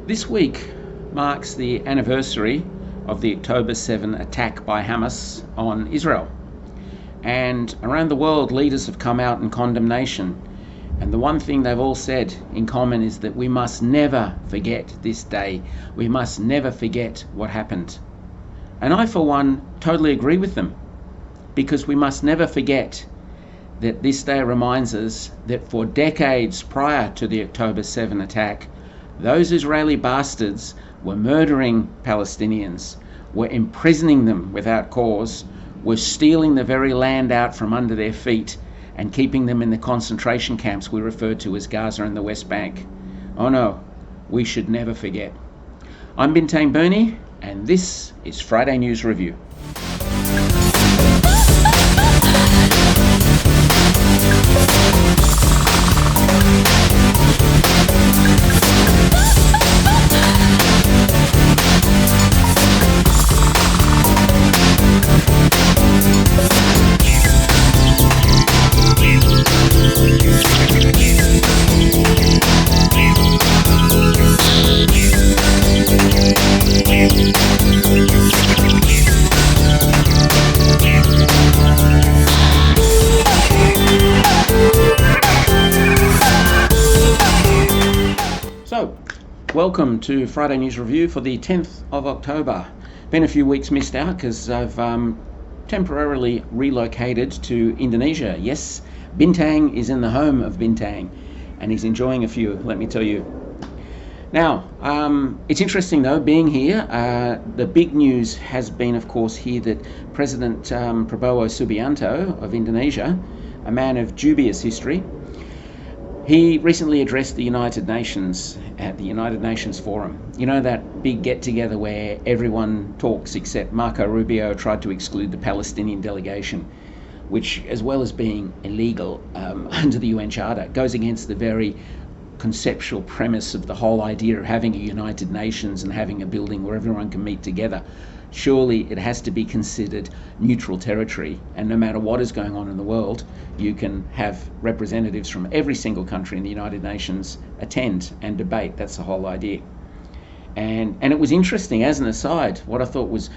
This week marks the anniversary of the October 7 attack by Hamas on Israel. And around the world, leaders have come out in condemnation. And the one thing they've all said in common is that we must never forget this day. We must never forget what happened. And I, for one, totally agree with them, because we must never forget that this day reminds us that for decades prior to the October 7 attack, those Israeli bastards were murdering Palestinians, were imprisoning them without cause, were stealing the very land out from under their feet and keeping them in the concentration camps we refer to as Gaza and the West Bank. Oh no, we should never forget. I'm Bintang, and this is Friday News Review. So, welcome to Friday News Review for the 10th of October. Been a few weeks missed out because I've temporarily relocated to Indonesia. Yes, Bintang is in the home of Bintang and he's enjoying a few, let me tell you. Now, it's interesting though, being here. The big news has been, of course, here that President Prabowo Subianto of Indonesia, a man of dubious history, he recently addressed the United Nations at the United Nations Forum. You know, that big get-together where everyone talks except Marco Rubio tried to exclude the Palestinian delegation, which, as well as being illegal under the UN Charter, goes against the very conceptual premise of the whole idea of having a United Nations and having a building where everyone can meet together. Surely it has to be considered neutral territory, and no matter what is going on in the world, you can have representatives from every single country in the United Nations attend and debate. That's the whole idea. And it was interesting, as an aside, what I thought was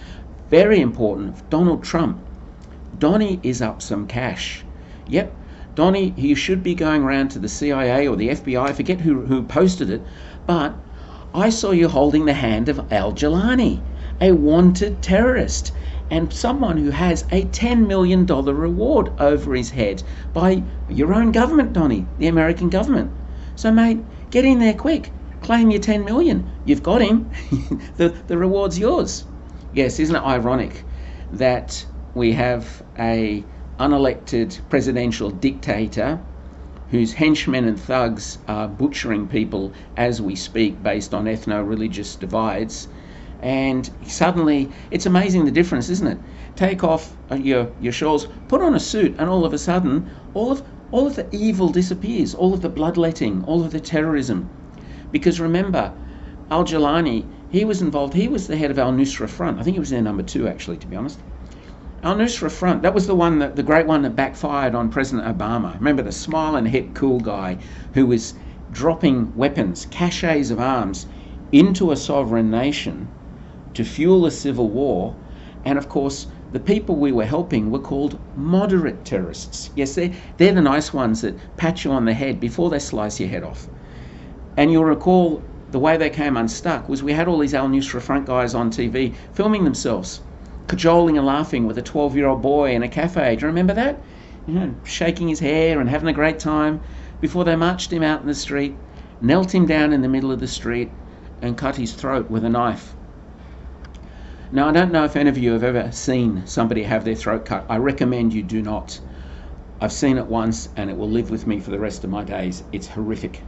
very important, Donald Trump. Donnie is up some cash. Yep, Donnie, he should be going around to the CIA or the FBI, I forget who posted it, but I saw you holding the hand of Al-Jilani, a wanted terrorist, and someone who has a $10 million reward over his head by your own government, Donnie, the American government. So, mate, get in there quick. Claim your 10 million. You've got him. the reward's yours. Yes, isn't it ironic that we have a unelected presidential dictator whose henchmen and thugs are butchering people as we speak based on ethno-religious divides? And suddenly, it's amazing the difference, isn't it? Take off your shawls, put on a suit, and all of a sudden, all of the evil disappears, all of the bloodletting, all of the terrorism. Because remember, Al-Jilani, he was involved, he was the head of Al-Nusra Front. I think he was their number 2, actually, to be honest. Al-Nusra Front, that was the great one that backfired on President Obama. Remember, the smile and hip cool guy who was dropping weapons, caches of arms, into a sovereign nation to fuel a civil war. And of course, the people we were helping were called moderate terrorists. Yes, they're the nice ones that pat you on the head before they slice your head off. And you'll recall the way they came unstuck was we had all these Al-Nusra Front guys on TV filming themselves, cajoling and laughing with a 12-year-old boy in a cafe. Do you remember that? You know, shaking his hair and having a great time before they marched him out in the street, knelt him down in the middle of the street and cut his throat with a knife. Now, I don't know if any of you have ever seen somebody have their throat cut. I recommend you do not. I've seen it once and it will live with me for the rest of my days. It's horrific.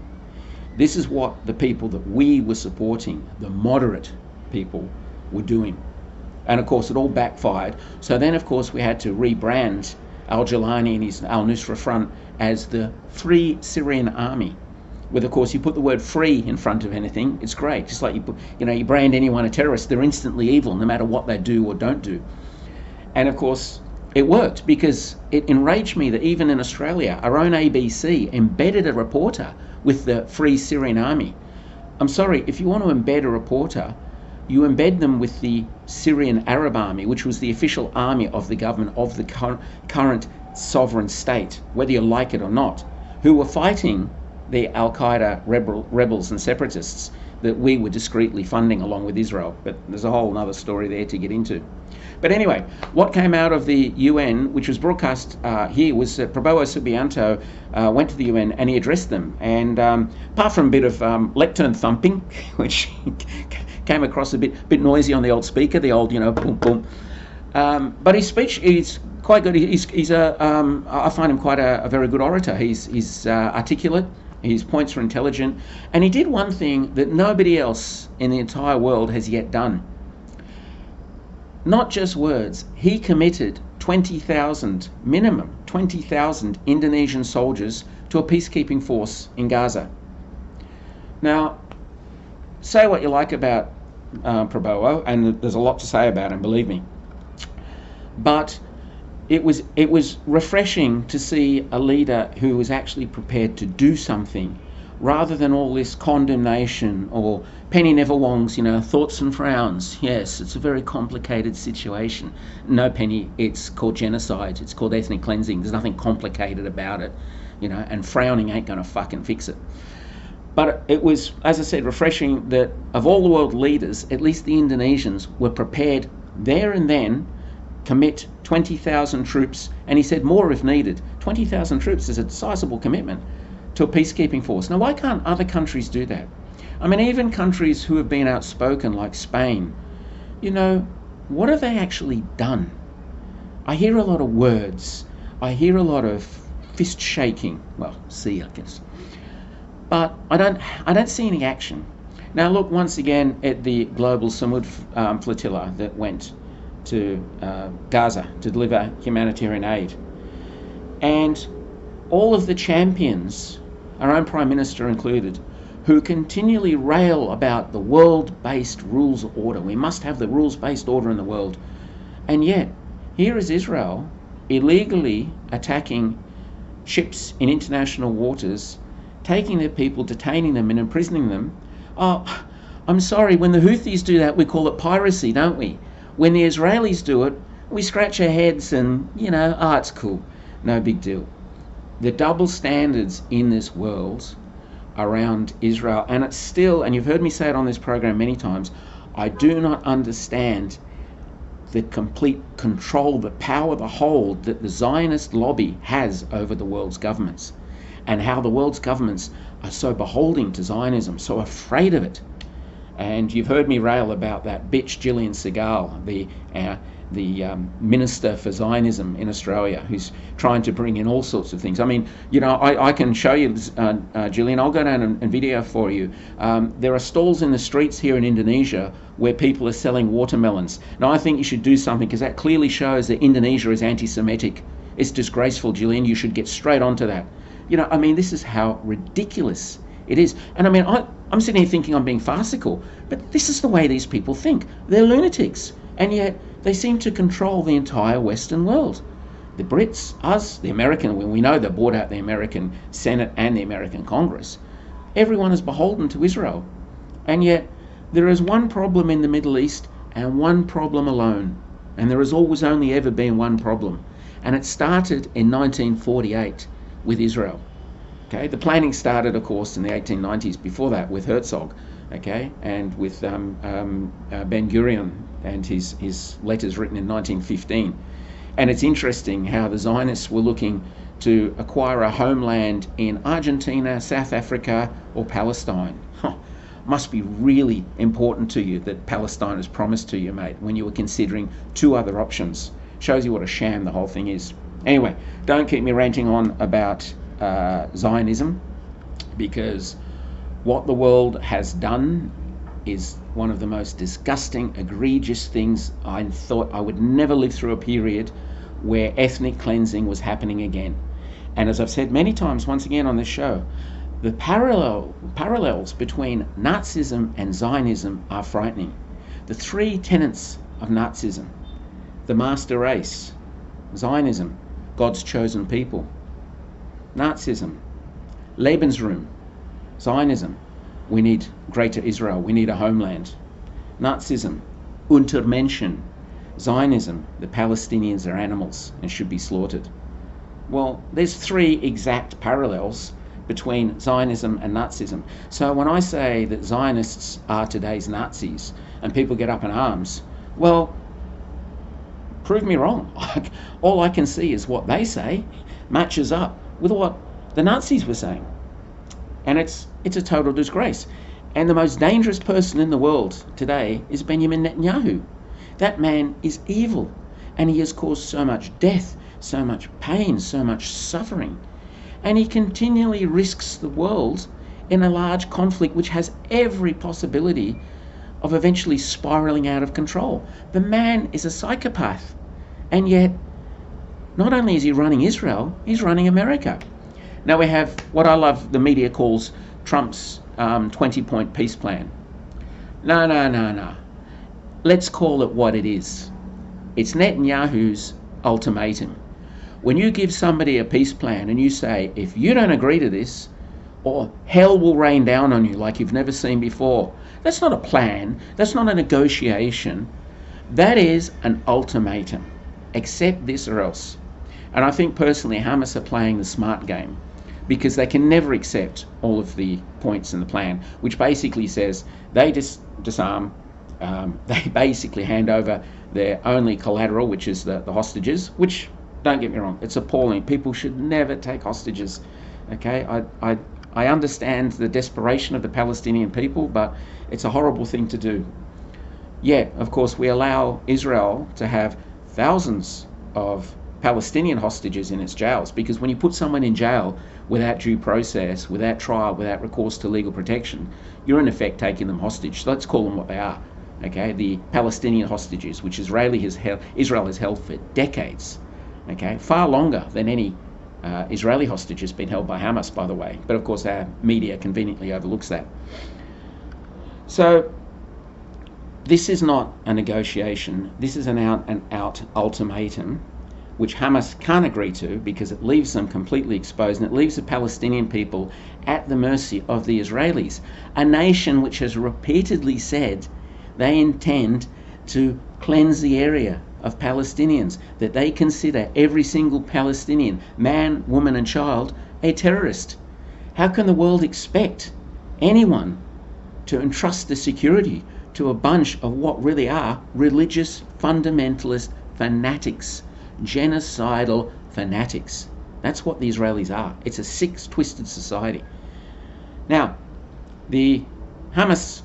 This is what the people that we were supporting, the moderate people, were doing. And of course, it all backfired. So then, of course, we had to rebrand Al-Jilani and his Al-Nusra Front as the Free Syrian Army. With, of course, you put the word free in front of anything, it's great. Just like you brand anyone a terrorist, they're instantly evil no matter what they do or don't do. And of course, it worked because it enraged me that even in Australia, our own ABC embedded a reporter with the Free Syrian Army I'm sorry, if you want to embed a reporter, you embed them with the Syrian Arab Army, which was the official army of the government of the current sovereign state, whether you like it or not, who were fighting the Al-Qaeda rebels and separatists that we were discreetly funding along with Israel. But there's a whole other story there to get into. But anyway, what came out of the UN, which was broadcast here, was that Prabowo Subianto went to the UN and he addressed them. And apart from a bit of lectern thumping, which came across a bit noisy on the old speaker, the old, boom, boom. But his speech is quite good. I find him quite a very good orator. He's articulate. His points are intelligent. And he did one thing that nobody else in the entire world has yet done. Not just words. He committed 20,000, minimum 20,000 Indonesian soldiers to a peacekeeping force in Gaza. Now, say what you like about Prabowo, and there's a lot to say about him, believe me. But it was refreshing to see a leader who was actually prepared to do something, rather than all this condemnation or Penny Neverwong's, thoughts and frowns. Yes, it's a very complicated situation. No, Penny, it's called genocide. It's called ethnic cleansing. There's nothing complicated about it, and frowning ain't going to fucking fix it. But it was, as I said, refreshing that of all the world leaders, at least the Indonesians were prepared there and then commit 20,000 troops, and he said more if needed. 20,000 troops is a sizable commitment to a peacekeeping force. Now, why can't other countries do that? I mean, even countries who have been outspoken, like Spain, what have they actually done? I hear a lot of words. I hear a lot of fist shaking. Well, I guess. But I don't see any action. Now, look once again at the global Samud flotilla that went to Gaza to deliver humanitarian aid. And all of the champions, our own Prime Minister included, who continually rail about the world-based rules order. We must have the rules-based order in the world. And yet, here is Israel illegally attacking ships in international waters, taking their people, detaining them and imprisoning them. Oh, I'm sorry, when the Houthis do that, we call it piracy, don't we? When the Israelis do it, we scratch our heads and, it's cool. No big deal. The double standards in this world around Israel, and it's still, and you've heard me say it on this program many times, I do not understand the complete control, the power, the hold that the Zionist lobby has over the world's governments, and how the world's governments are so beholden to Zionism, so afraid of it. And you've heard me rail about that bitch Gillian Segal, the Minister for Zionism in Australia, who's trying to bring in all sorts of things. I mean, I can show you, Gillian, I'll go down and video for you. There are stalls in the streets here in Indonesia where people are selling watermelons. Now, I think you should do something, because that clearly shows that Indonesia is anti-Semitic. It's disgraceful, Gillian. You should get straight onto that. This is how ridiculous it is. And I mean, I'm sitting here thinking I'm being farcical, but this is the way these people think. They're lunatics, and yet they seem to control the entire Western world. The Brits, us, the American, when we know they bought out the American Senate and the American Congress, everyone is beholden to Israel. And yet there is one problem in the Middle East, and one problem alone. And there has always only ever been one problem. And it started in 1948 with Israel. Okay, the planning started, of course, in the 1890s. Before that, with Herzog, okay, and with Ben-Gurion and his letters written in 1915. And it's interesting how the Zionists were looking to acquire a homeland in Argentina, South Africa, or Palestine. Must be really important to you that Palestine is promised to you, mate, when you were considering two other options. Shows you what a sham the whole thing is. Anyway, don't keep me ranting on about Zionism, because what the world has done is one of the most disgusting, egregious things. I thought I would never live through a period where ethnic cleansing was happening again. And as I've said many times, once again on this show, the parallels between Nazism and Zionism are frightening. The three tenets of Nazism: the master race; Zionism, God's chosen people; Nazism, Lebensraum; Zionism, We need greater Israel. We need a homeland. Nazism, Untermenschen. Zionism, the Palestinians are animals and should be slaughtered. Well, there's three exact parallels between Zionism and Nazism. So when I say that Zionists are today's Nazis and people get up in arms, well, prove me wrong. All I can see is what they say matches up with what the Nazis were saying. And it's a total disgrace. And the most dangerous person in the world today is Benjamin Netanyahu. That man is evil, and he has caused so much death, so much pain, so much suffering. And he continually risks the world in a large conflict which has every possibility of eventually spiraling out of control. The man is a psychopath, and yet not only is he running Israel, he's running America. Now we have what I love the media calls Trump's 20-point peace plan. No. Let's call it what it is. It's Netanyahu's ultimatum. When you give somebody a peace plan and you say, if you don't agree to this, or hell will rain down on you like you've never seen before, that's not a plan, that's not a negotiation, that is an ultimatum. Accept this or else. And I think personally Hamas are playing the smart game, because they can never accept all of the points in the plan, which basically says they disarm, they basically hand over their only collateral, which is the hostages, which, don't get me wrong, it's appalling. People should never take hostages, okay? I understand the desperation of the Palestinian people, but it's a horrible thing to do. Yet, of course, we allow Israel to have thousands of Palestinian hostages in its jails, because when you put someone in jail without due process, without trial, without recourse to legal protection, you're in effect taking them hostage. So let's call them what they are, okay? The Palestinian hostages, which Israel has held for decades, okay? Far longer than any Israeli hostage has been held by Hamas, by the way. But of course our media conveniently overlooks that. So this is not a negotiation. This is an out ultimatum, which Hamas can't agree to, because it leaves them completely exposed, and it leaves the Palestinian people at the mercy of the Israelis, a nation which has repeatedly said they intend to cleanse the area of Palestinians, that they consider every single Palestinian, man, woman and child, a terrorist. How can the world expect anyone to entrust the security to a bunch of what really are religious fundamentalist fanatics, genocidal fanatics? That's what the Israelis are. It's a sick, twisted society. Now, the Hamas,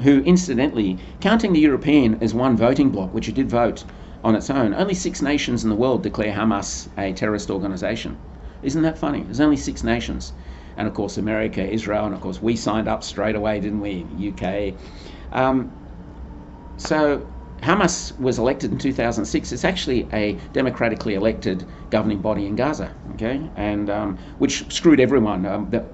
who incidentally, counting the European as one voting bloc, which it did vote on its own, only 6 nations in the world declare Hamas a terrorist organization. Isn't that funny? There's only 6 nations. And of course America, Israel, and of course we signed up straight away, didn't we? UK. So Hamas was elected in 2006. It's actually a democratically elected governing body in Gaza, okay, and which screwed everyone.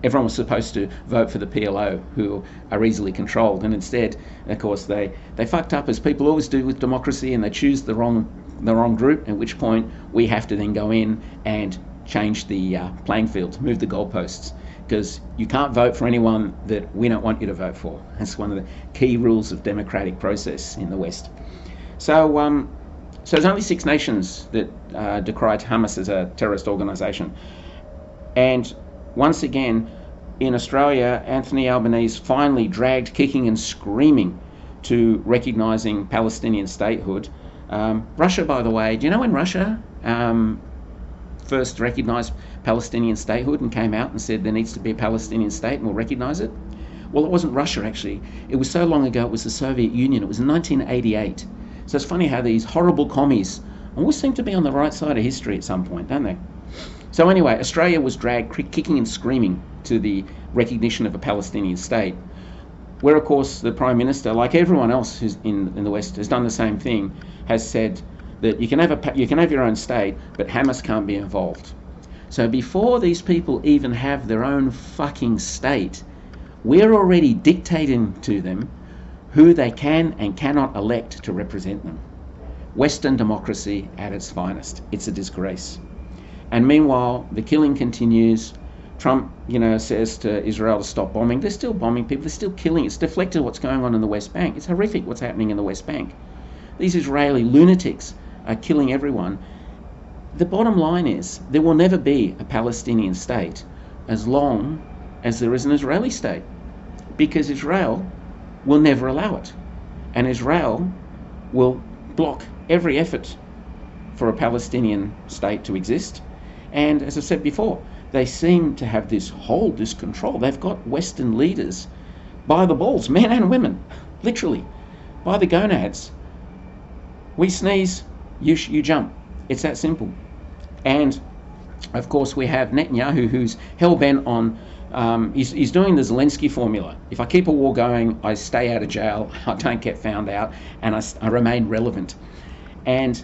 Everyone was supposed to vote for the PLO, who are easily controlled, and instead, of course, they fucked up, as people always do with democracy, and they choose the wrong group. At which point we have to then go in and change the playing field, move the goalposts, because you can't vote for anyone that we don't want you to vote for. That's one of the key rules of democratic process in the West. So there's only 6 nations that decried Hamas as a terrorist organisation. And once again, in Australia, Anthony Albanese finally dragged kicking and screaming to recognising Palestinian statehood. Russia, by the way, do you know when Russia first recognised Palestinian statehood and came out and said there needs to be a Palestinian state and we'll recognise it? Well, it wasn't Russia, actually. It was so long ago, it was the Soviet Union. It was in 1988. So it's funny how these horrible commies always seem to be on the right side of history at some point, don't they? So anyway, Australia was dragged kicking and screaming to the recognition of a Palestinian state, where of course the Prime Minister, like everyone else who's in the West, has done the same thing, has said that you can have your own state, but Hamas can't be involved. So before these people even have their own fucking state, we're already dictating to them who they can and cannot elect to represent them. Western democracy at its finest. It's a disgrace. And meanwhile, the killing continues, Trump, says to Israel to stop bombing. They're still bombing people. They're still killing. It's deflected what's going on in the West Bank. It's horrific what's happening in the West Bank. These Israeli lunatics are killing everyone. The bottom line is there will never be a Palestinian state as long as there is an Israeli state, because Israel will never allow it. And Israel will block every effort for a Palestinian state to exist. And as I said before, they seem to have this control. They've got Western leaders by the balls, men and women, literally, by the gonads. We sneeze, you jump. It's that simple. And of course we have Netanyahu, who's hell-bent on, he's doing the Zelensky formula. If I keep a war going, I stay out of jail, I don't get found out, and I remain relevant. And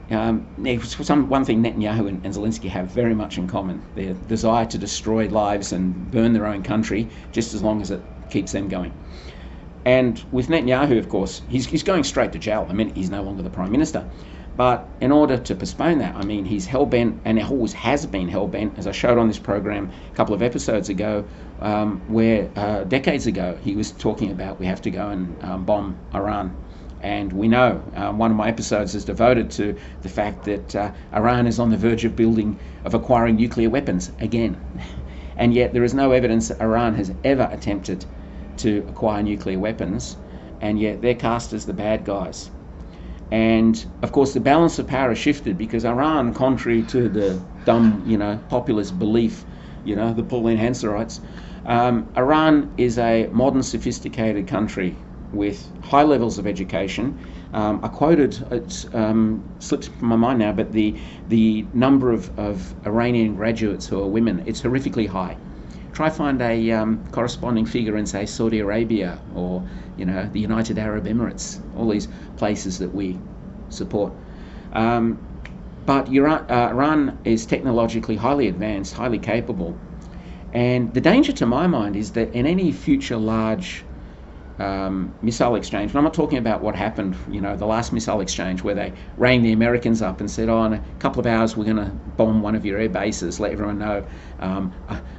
one thing Netanyahu and Zelensky have very much in common: their desire to destroy lives and burn their own country, just as long as it keeps them going. And with Netanyahu, of course, he's going straight to jail the minute he's no longer the Prime Minister. But in order to postpone that, he's hell-bent, and always has been hell-bent, as I showed on this program a couple of episodes ago, where decades ago he was talking about we have to go and bomb Iran. And we know, one of my episodes is devoted to the fact that Iran is on the verge of acquiring nuclear weapons again. And yet there is no evidence that Iran has ever attempted to acquire nuclear weapons, and yet they're cast as the bad guys. And of course the balance of power has shifted, because Iran, contrary to the dumb, populist belief, the Pauline Hanserites, Iran is a modern, sophisticated country with high levels of education. I quoted, it slips from my mind now, but the number of Iranian graduates who are women, it's horrifically high. Try find a corresponding figure in, say, Saudi Arabia or the United Arab Emirates, all these places that we support. But Iran is technologically highly advanced, highly capable, and the danger to my mind is that in any future large missile exchange, and I'm not talking about what happened, the last missile exchange where they rang the Americans up and said, in a couple of hours we're going to bomb one of your air bases, let everyone know,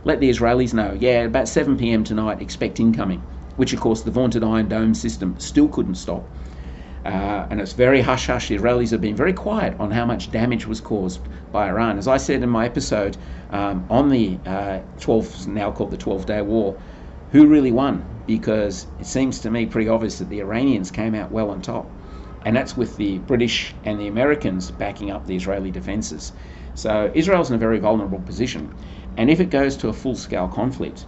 let the Israelis know, about 7 p.m. tonight, expect incoming, which of course the vaunted Iron Dome system still couldn't stop. And it's very hush-hush. The Israelis have been very quiet on how much damage was caused by Iran. As I said in my episode on the now called the 12-Day War, who really won? Because it seems to me pretty obvious that the Iranians came out well on top. And that's with the British and the Americans backing up the Israeli defences. So Israel's in a very vulnerable position. And if it goes to a full-scale conflict,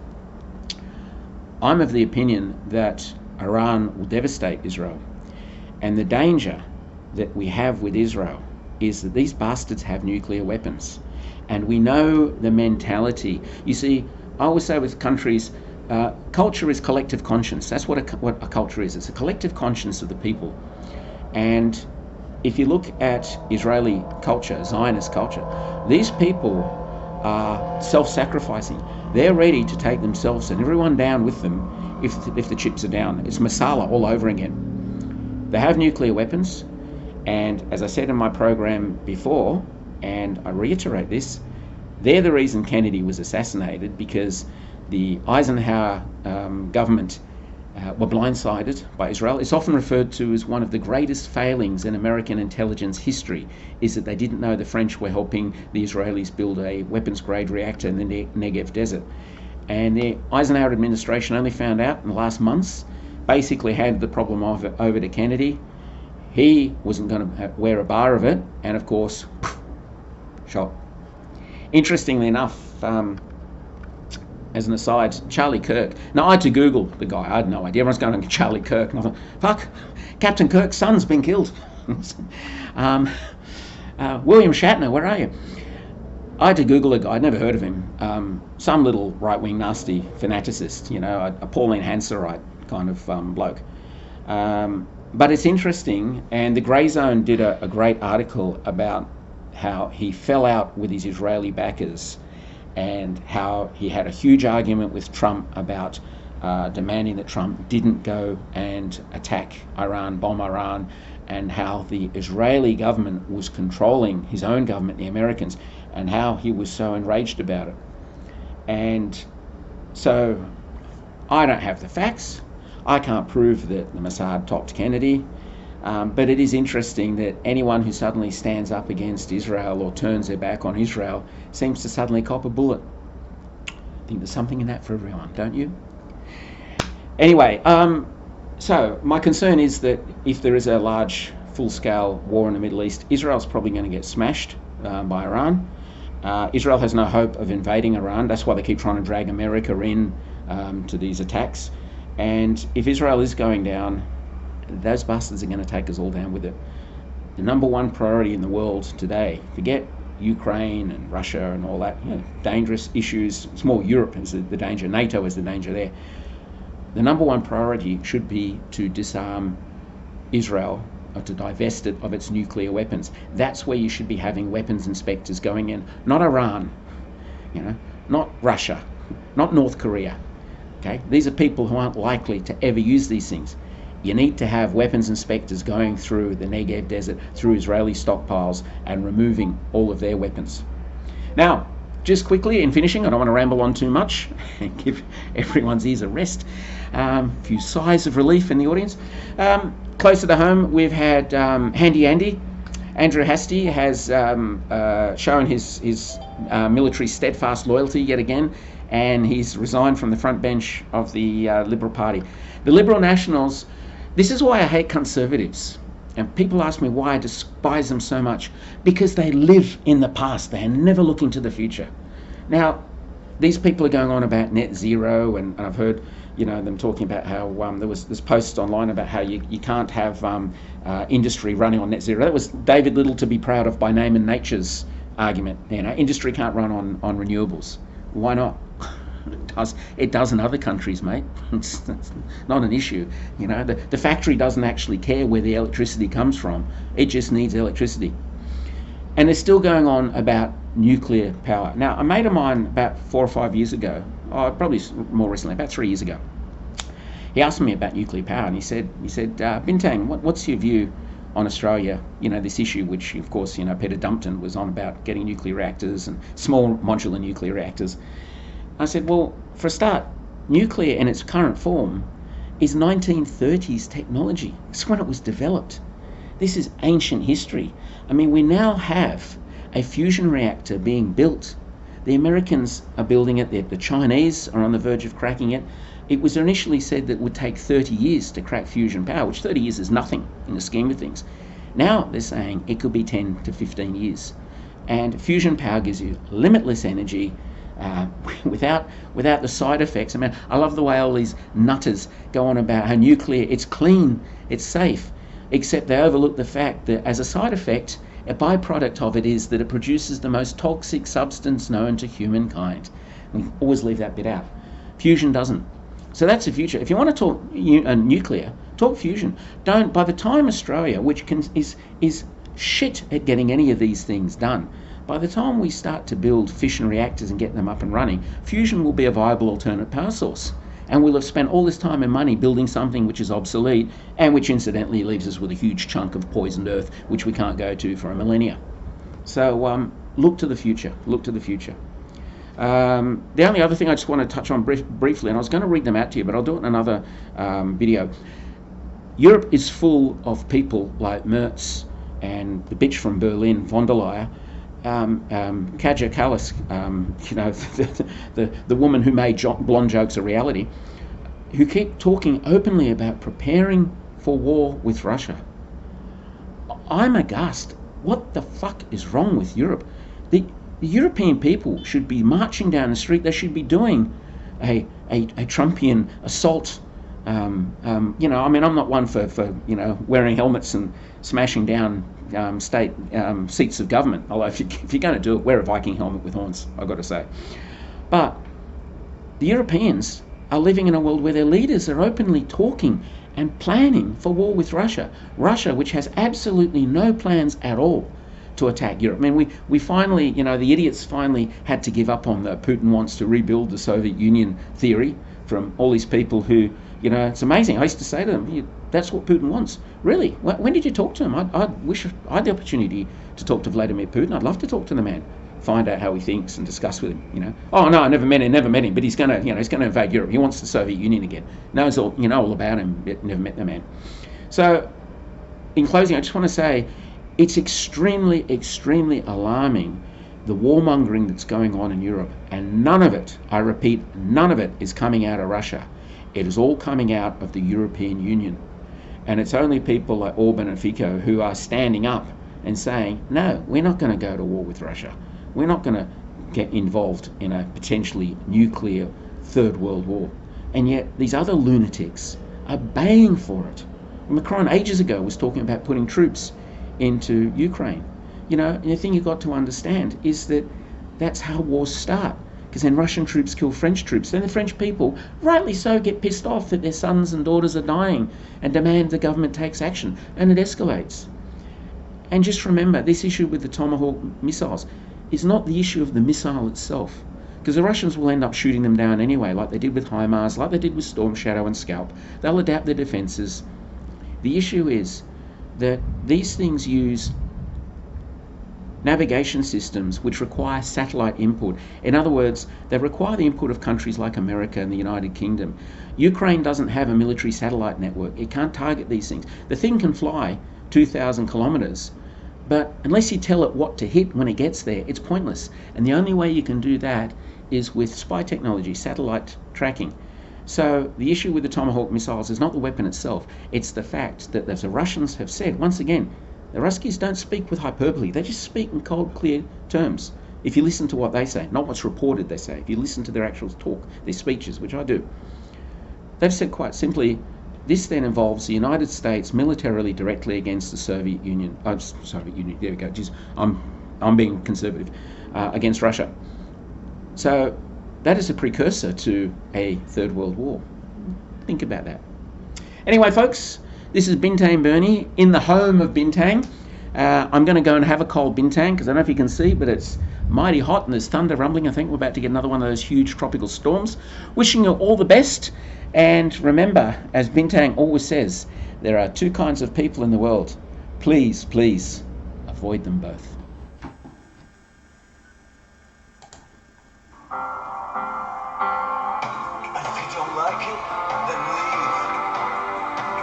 I'm of the opinion that Iran will devastate Israel. And the danger that we have with Israel is that these bastards have nuclear weapons. And we know the mentality. You see, I always say with countries, culture is collective conscience. That's what a culture is. It's a collective conscience of the people. And if you look at Israeli culture, Zionist culture, these people are self-sacrificing. They're ready to take themselves and everyone down with them if the chips are down. It's masala all over again. They have nuclear weapons, and as I said in my program before, and I reiterate this, they're the reason Kennedy was assassinated, because the Eisenhower government were blindsided by Israel. It's often referred to as one of the greatest failings in American intelligence history, is that they didn't know the French were helping the Israelis build a weapons-grade reactor in the Negev desert. And the Eisenhower administration only found out in the last months, basically handed the problem over to Kennedy. He wasn't going to wear a bar of it, and of course, shot. Interestingly enough, as an aside, Charlie Kirk. Now, I had to Google the guy. I had no idea. Everyone's going to Charlie Kirk. And I thought, fuck, Captain Kirk's son's been killed. William Shatner, where are you? I had to Google a guy. I'd never heard of him. Some little right-wing nasty fanaticist, a Pauline Hanserite kind of bloke. But it's interesting, and the Grey Zone did a great article about how he fell out with his Israeli backers, and how he had a huge argument with Trump about demanding that Trump didn't go and attack Iran, bomb Iran, and how the Israeli government was controlling his own government, the Americans, and how he was so enraged about it. And so I don't have the facts. I can't prove that the Mossad topped Kennedy. But it is interesting that anyone who suddenly stands up against Israel or turns their back on Israel seems to suddenly cop a bullet. I think there's something in that for everyone, don't you? Anyway, so my concern is that if there is a large, full-scale war in the Middle East, Israel's probably going to get smashed by Iran. Israel has no hope of invading Iran. That's why they keep trying to drag America in to these attacks. And if Israel is going down, those bastards are going to take us all down with it. The number one priority in the world today, forget Ukraine and Russia and all that, dangerous issues. It's more Europe is the danger. NATO is the danger there. The number one priority should be to disarm Israel, or to divest it of its nuclear weapons. That's where you should be having weapons inspectors going in, not Iran, not Russia, not North Korea. Okay, these are people who aren't likely to ever use these things. You need to have weapons inspectors going through the Negev desert, through Israeli stockpiles, and removing all of their weapons. Now, just quickly in finishing, I don't want to ramble on too much and give everyone's ears a rest. A few sighs of relief in the audience. Closer to home, we've had Handy Andy. Andrew Hastie has shown his military steadfast loyalty yet again, and he's resigned from the front bench of the Liberal Party. The Liberal Nationals, this is why I hate conservatives. And people ask me why I despise them so much. Because they live in the past. They are never looking to the future. Now, these people are going on about net zero, and I've heard them talking about how there was this post online about how you can't have industry running on net zero. That was David Little to be proud of by name and nature's argument. Industry can't run on renewables. Why not? It does in other countries, mate. It's not an issue. The factory doesn't actually care where the electricity comes from. It just needs electricity. And they're still going on about nuclear power. Now, a mate of mine about 4 or 5 years ago, probably more recently, about 3 years ago, he asked me about nuclear power, and he said, Bintang, what's your view on Australia? This issue, which of course, Peter Dumpton was on about getting nuclear reactors and small modular nuclear reactors. I said, well, for a start, nuclear in its current form is 1930s technology. It's when it was developed. This is ancient history. I mean, we now have a fusion reactor being built. The Americans are building it. The Chinese are on the verge of cracking it. It was initially said that it would take 30 years to crack fusion power, which 30 years is nothing in the scheme of things. Now they're saying it could be 10 to 15 years. And fusion power gives you limitless energy, without the side effects. I mean, I love the way all these nutters go on about how nuclear, it's clean, it's safe, except they overlook the fact that as a side effect, a byproduct of it is that it produces the most toxic substance known to humankind. We always leave that bit out. Fusion doesn't. So that's the future. If you want to talk nuclear, talk fusion. Don't, by the time Australia, which is shit at getting any of these things done, by the time we start to build fission reactors and get them up and running, fusion will be a viable alternate power source. And we'll have spent all this time and money building something which is obsolete, and which incidentally leaves us with a huge chunk of poisoned earth, which we can't go to for a millennia. So look to the future. Look to the future. The only other thing I just want to touch on briefly, and I was going to read them out to you, but I'll do it in another video. Europe is full of people like Merz and the bitch from Berlin, von der Leyen, Kaja Kallas, the woman who made blonde jokes a reality, who keep talking openly about preparing for war with Russia. I'm aghast. What the fuck is wrong with Europe? The European people should be marching down the street. They should be doing a Trumpian assault. I mean, I'm not one for wearing helmets and smashing down state seats of government. Although if you're going to do it, wear a Viking helmet with horns, I've got to say. But the Europeans are living in a world where their leaders are openly talking and planning for war with Russia. Russia, which has absolutely no plans at all to attack Europe. I mean, we finally, the idiots finally had to give up on the Putin wants to rebuild the Soviet Union theory from all these people who, it's amazing. I used to say to them, that's what Putin wants. Really? When did you talk to him? I wish I had the opportunity to talk to Vladimir Putin. I'd love to talk to the man. find out how he thinks and discuss with him. Oh no, I never met him, but he's gonna, he's gonna invade Europe. He wants the Soviet Union again. Knows all about him, but never met the man. So, in closing, I just want to say, it's extremely, extremely alarming, the warmongering that's going on in Europe, and none of it, I repeat, none of it is coming out of Russia. It is all coming out of the European Union. And it's only people like Orban and Fico who are standing up and saying, no, we're not going to go to war with Russia. We're not going to get involved in a potentially nuclear third world war. And yet these other lunatics are baying for it. Macron ages ago was talking about putting troops into Ukraine. And the thing you've got to understand is that that's how wars start. Because then Russian troops kill French troops. Then the French people, rightly so, get pissed off that their sons and daughters are dying and demand the government takes action. And it escalates. And just remember, this issue with the Tomahawk missiles is not the issue of the missile itself. Because the Russians will end up shooting them down anyway, like they did with HIMARS, like they did with Storm Shadow and Scalp. They'll adapt their defences. The issue is that these things use navigation systems which require satellite input. In other words, they require the input of countries like America and the United Kingdom. Ukraine doesn't have a military satellite network. It can't target these things. The thing can fly 2,000 kilometres, but unless you tell it what to hit when it gets there, it's pointless. And the only way you can do that is with spy technology, satellite tracking. So the issue with the Tomahawk missiles is not the weapon itself, it's the fact that, as the Russians have said, once again, the Ruskies don't speak with hyperbole, they just speak in cold, clear terms. If you listen to what they say, not what's reported they say, if you listen to their actual talk, their speeches, which I do, they've said quite simply, this then involves the United States militarily directly against the Soviet Union, there we go, geez, I'm being conservative, against Russia. So that is a precursor to a third world war. Think about that. Anyway, folks, this is Bintang Bernie in the home of Bintang. I'm going to go and have a cold Bintang because I don't know if you can see, but it's mighty hot and there's thunder rumbling. I think we're about to get another one of those huge tropical storms. Wishing you all the best. And remember, as Bintang always says, there are two kinds of people in the world. Please, please avoid them both.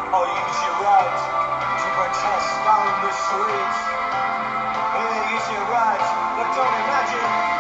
Or use your right to protest down the streets. Use your right, but don't imagine